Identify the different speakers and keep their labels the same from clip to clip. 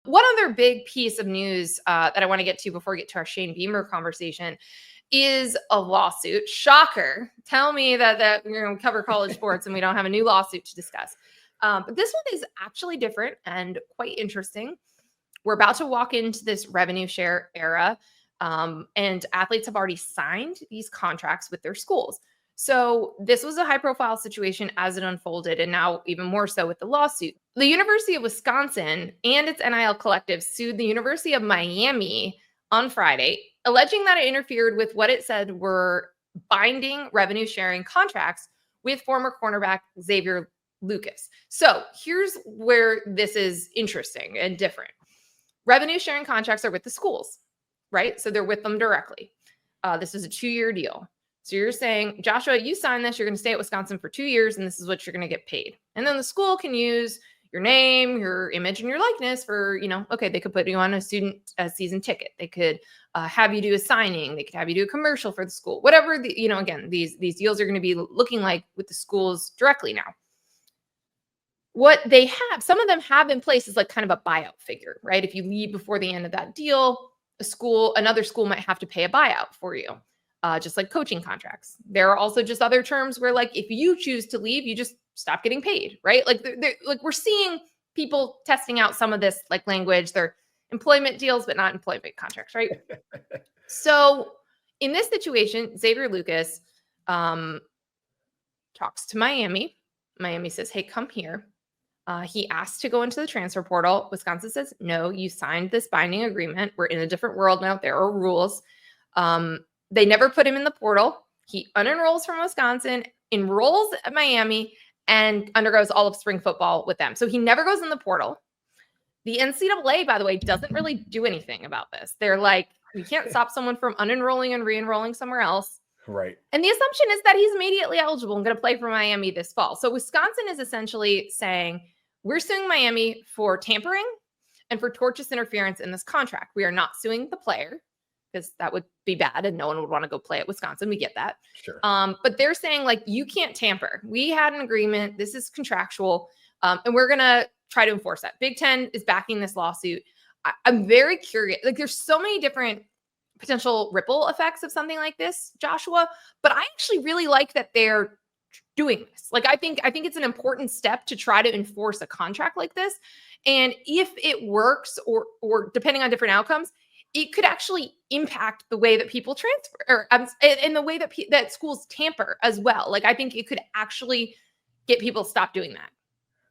Speaker 1: One other big piece of news that I want to get to before we get to our Shane Beamer conversation is a lawsuit. Shocker. Tell me that we're going to cover college sports and we don't have a new lawsuit to discuss. But this one is actually different and quite interesting. We're about to walk into this revenue share era, and athletes have already signed these contracts with their schools. So this was a high-profile situation as it unfolded, and now even more so with the lawsuit. The University of Wisconsin and its NIL collective sued the University of Miami on Friday, alleging that it interfered with what it said were binding revenue-sharing contracts with former cornerback Xavier Lucas. So here's where this is interesting and different. Revenue-sharing contracts are with the schools, right? So they're with them directly. This is a 2-year deal. So you're saying, Joshua, you sign this, you're going to stay at Wisconsin for 2 years, and this is what you're going to get paid. And then the school can use your name, your image, and your likeness for, okay, they could put you on a season ticket. They could have you do a signing. They could have you do a commercial for the school. Whatever, again, these deals are going to be looking like with the schools directly now. What they have, some of them have in place is like kind of a buyout figure, right? If you leave before the end of that deal, another school might have to pay a buyout for you. Just like coaching contracts. There are also just other terms where, like, if you choose to leave, you just stop getting paid, right? Like, like we're seeing people testing out some of this like language. They're employment deals, but not employment contracts, right? So in this situation, Xavier Lucas talks to Miami. Miami says, "Hey, come here." He asked to go into the transfer portal. Wisconsin says, "No, you signed this binding agreement. We're in a different world now. There are rules." They never put him in the portal. He unenrolls from Wisconsin, enrolls at Miami, and undergoes all of spring football with them. So he never goes in the portal. The NCAA, by the way, doesn't really do anything about this. They're like, we can't stop someone from unenrolling and re-enrolling somewhere else.
Speaker 2: Right.
Speaker 1: And the assumption is that he's immediately eligible and going to play for Miami this fall. So Wisconsin is essentially saying, we're suing Miami for tampering and for tortious interference in this contract. We are not suing the player, because that would be bad and no one would want to go play at Wisconsin. We get that.
Speaker 2: Sure.
Speaker 1: But they're saying, like, you can't tamper. We had an agreement. This is contractual. And we're going to try to enforce that. Big Ten is backing this lawsuit. I'm very curious. Like, there's so many different potential ripple effects of something like this, Joshua. But I actually really like that they're doing this. Like, I think it's an important step to try to enforce a contract like this. And if it works, or depending on different outcomes, it could actually impact the way that people transfer, or in the way that schools tamper as well. Like, I think it could actually get people to stop doing that.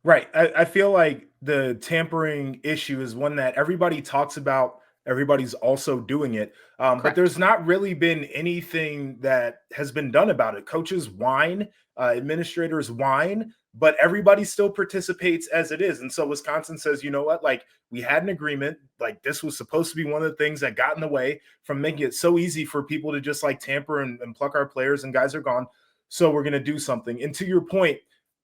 Speaker 2: Right. I feel like the tampering issue is one that everybody talks about. Everybody's also doing it. But there's not really been anything that has been done about it. Coaches whine, administrators whine, but everybody still participates as it is. And so Wisconsin says, you know what, like, we had an agreement, like this was supposed to be one of the things that got in the way from making it so easy for people to just like tamper and pluck our players, and guys are gone. So we're going to do something. And to your point,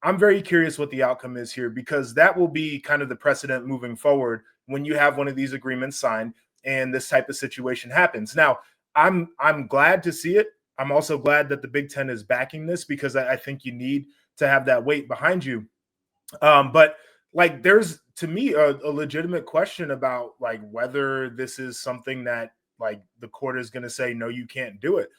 Speaker 2: I'm very curious what the outcome is here, because that will be kind of the precedent moving forward when you have one of these agreements signed and this type of situation happens. Now, I'm glad to see it. I'm also glad that the Big Ten is backing this, because I think you need to have that weight behind you. But like, there's, to me, a legitimate question about like whether this is something that like the court is going to say, no, you can't do it.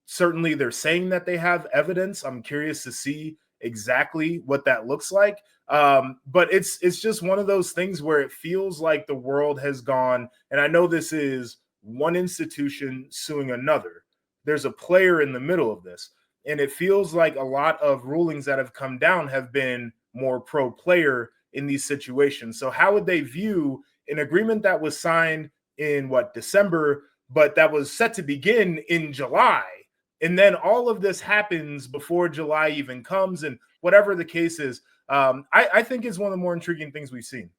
Speaker 2: Certainly they're saying that they have evidence. I'm curious to see exactly what that looks like. But it's just one of those things where it feels like the world has gone, and I know this is one institution suing another. There's a player in the middle of this. And it feels like a lot of rulings that have come down have been more pro-player in these situations. So how would they view an agreement that was signed in December, but that was set to begin in July? And then all of this happens before July even comes, and whatever the case is, I think is one of the more intriguing things we've seen.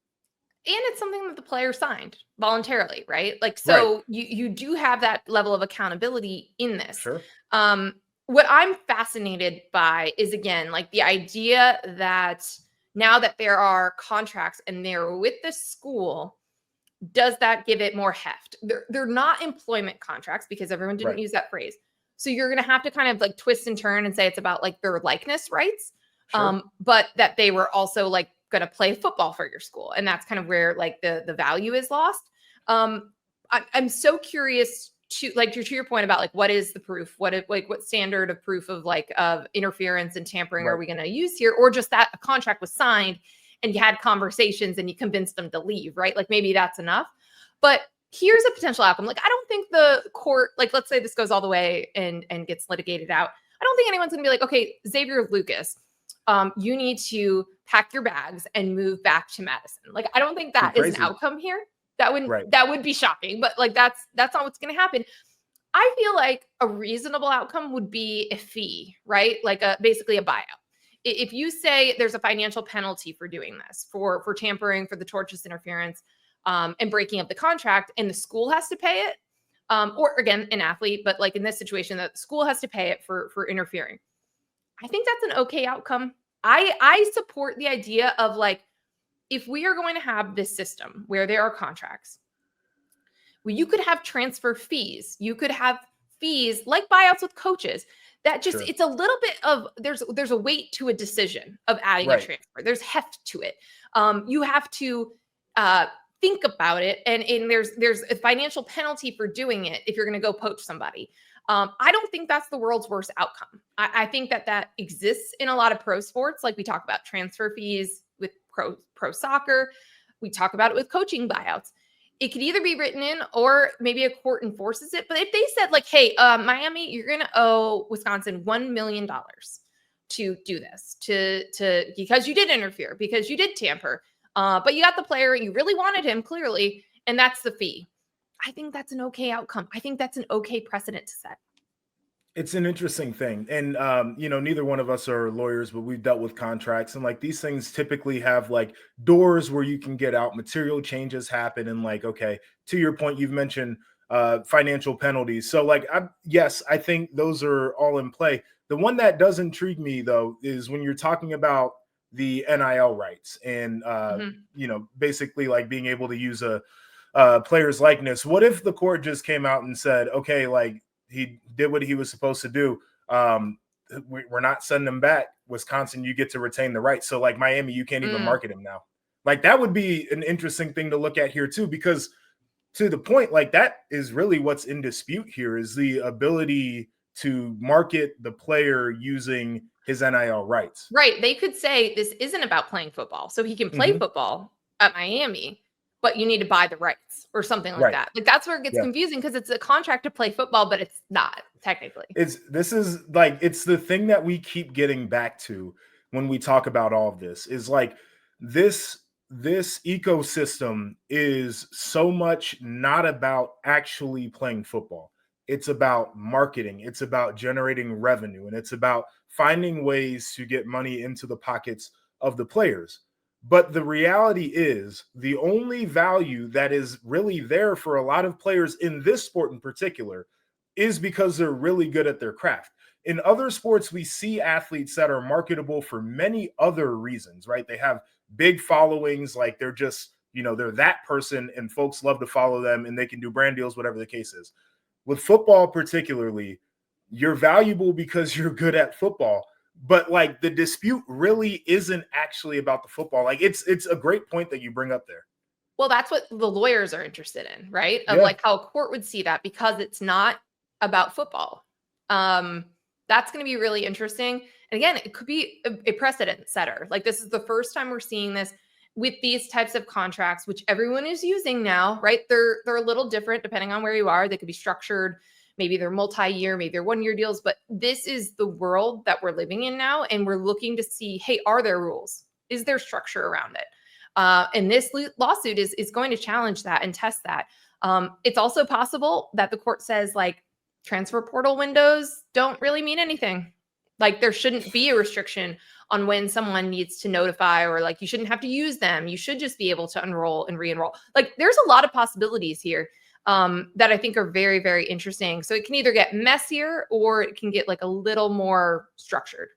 Speaker 1: And it's something that the player signed voluntarily, right? Like, so
Speaker 2: right.
Speaker 1: You do have that level of accountability in this.
Speaker 2: Sure.
Speaker 1: What I'm fascinated by is, again, like the idea that now that there are contracts and they're with the school, does that give it more heft? They're not employment contracts, because everyone didn't use that phrase. So you're going to have to kind of like twist and turn and say it's about like their likeness rights.
Speaker 2: Sure.
Speaker 1: But that they were also like going to play football for your school. And that's kind of where like the value is lost. I'm so curious to like to your point about like what is the proof, what standard of proof of like of interference and tampering are we going to use here, or just that a contract was signed and you had conversations and you convinced them to leave, right? Like maybe that's enough. But here's a potential outcome. Like I don't think the court, like let's say this goes all the way and gets litigated out. I don't think anyone's going to be like, okay, Xavier Lucas, you need to pack your bags and move back to Madison. Like I don't think that is an outcome here. That would be shocking, but like that's not what's going to happen. I feel like a reasonable outcome would be a fee, right? Like basically a buyout. If you say there's a financial penalty for doing this, for tampering, for the tortious interference, and breaking up the contract, and the school has to pay it, or again, an athlete, but like in this situation, that the school has to pay it for interfering. I think that's an okay outcome. I support the idea of like, if we are going to have this system where there are contracts, well, you could have transfer fees. You could have fees like buyouts with coaches. That just, it's a little bit of, there's a weight to a decision of adding a transfer. There's heft to it. You have to think about it. And there's a financial penalty for doing it if you're going to go poach somebody. I don't think that's the world's worst outcome. I think that exists in a lot of pro sports. Like we talk about transfer fees with pro soccer. We talk about it with coaching buyouts. It could either be written in or maybe a court enforces it. But if they said like, hey, Miami, you're going to owe Wisconsin $1 million to do this, because you did interfere, because you did tamper, but you got the player, you really wanted him clearly, and that's the fee. I think that's an okay outcome. I think that's an okay precedent to set.
Speaker 2: It's an interesting thing. And, neither one of us are lawyers, but we've dealt with contracts, and like these things typically have like doors where you can get out, material changes happen. And like, okay, to your point, you've mentioned financial penalties. So like, I think those are all in play. The one that does intrigue me though, is when you're talking about the NIL rights and, basically like being able to use a player's likeness. What if the court just came out and said, okay, like, he did what he was supposed to do. We're not sending him back. Wisconsin, you get to retain the rights. So like Miami, you can't even market him now. Like that would be an interesting thing to look at here too, because to the point, like that is really what's in dispute here, is the ability to market the player using his NIL rights.
Speaker 1: Right. They could say this isn't about playing football. So he can play football at Miami, but you need to buy the rights or something like that. Like that's where it gets confusing, because it's a contract to play football, but it's not technically.
Speaker 2: This is like, it's the thing that we keep getting back to when we talk about all of this, is like this ecosystem is so much not about actually playing football. It's about marketing. It's about generating revenue, and it's about finding ways to get money into the pockets of the players. But the reality is, the only value that is really there for a lot of players in this sport in particular is because they're really good at their craft. In other sports, we see athletes that are marketable for many other reasons, right? They have big followings, like they're just, they're that person and folks love to follow them and they can do brand deals, whatever the case is. With football particularly, you're valuable because you're good at football. But like the dispute really isn't actually about the football. Like it's a great point that you bring up there.
Speaker 1: Well, that's what the lawyers are interested in, right? Of like how a court would see that, because it's not about football. That's going to be really interesting. And again, it could be a precedent setter. Like this is the first time we're seeing this with these types of contracts, which everyone is using now, right? They're a little different depending on where you are. They could be structured. Maybe they're multi-year, maybe they're one-year deals, but this is the world that we're living in now. And we're looking to see, hey, are there rules? Is there structure around it? And this lawsuit is going to challenge that and test that. It's also possible that the court says like transfer portal windows don't really mean anything. Like there shouldn't be a restriction on when someone needs to notify, or like you shouldn't have to use them. You should just be able to enroll and re-enroll. Like there's a lot of possibilities here that I think are very, very interesting. So it can either get messier or it can get like a little more structured.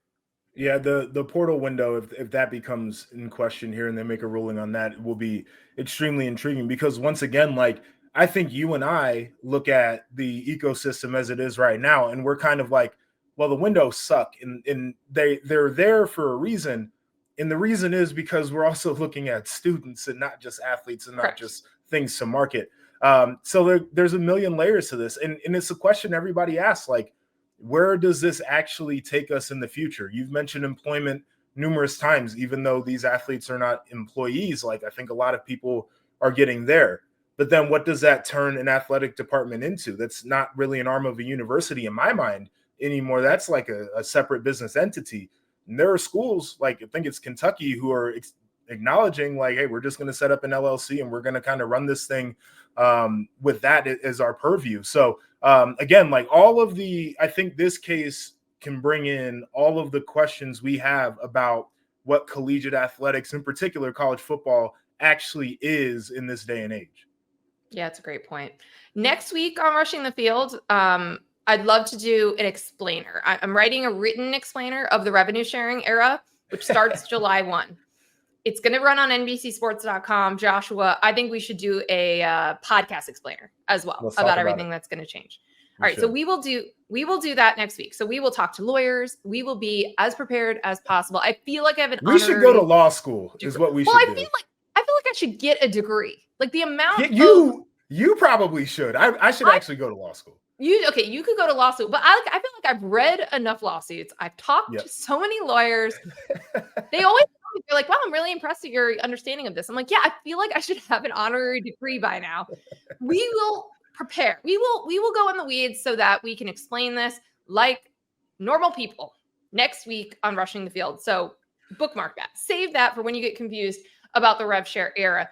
Speaker 2: Yeah, the portal window, if that becomes in question here and they make a ruling on that, it will be extremely intriguing, because once again, like I think you and I look at the ecosystem as it is right now, and we're kind of like, well, the windows suck, and they're there for a reason. And the reason is because we're also looking at students and not just athletes and not
Speaker 1: Correct.
Speaker 2: just things to market. So there's a million layers to this. And it's a question everybody asks, like, where does this actually take us in the future? You've mentioned employment numerous times, even though these athletes are not employees. Like, I think a lot of people are getting there. But then what does that turn an athletic department into? That's not really an arm of a university in my mind anymore. That's like a separate business entity. And there are schools, like I think it's Kentucky, who are acknowledging like, hey, we're just going to set up an LLC and we're going to kind of run this thing with that as our purview. So again, like I think this case can bring in all of the questions we have about what collegiate athletics, in particular college football, actually is in this day and age.
Speaker 1: Yeah, it's a great point. Next week on Rushing the Field, I'd love to do an explainer. I'm writing a written explainer of the revenue sharing era, which starts July 1. It's going to run on NBCSports.com. Joshua, I think we should do a podcast explainer as well about everything that's going to change. All right, so we will do that next week. So we will talk to lawyers. We will be as prepared as possible. I feel like I have an
Speaker 2: We should go to law school is what we should do.
Speaker 1: I feel like I should get a degree. Like the amount
Speaker 2: you probably should. I should actually go to law school.
Speaker 1: You could go to law school, but I feel like I've read enough lawsuits. I've talked to so many lawyers. They always tell me, they're like, wow, I'm really impressed at your understanding of this. I'm like, yeah, I feel like I should have an honorary degree by now. We will prepare. We will go in the weeds so that we can explain this like normal people next week on Rushing the Field. So bookmark that. Save that for when you get confused about the rev share era.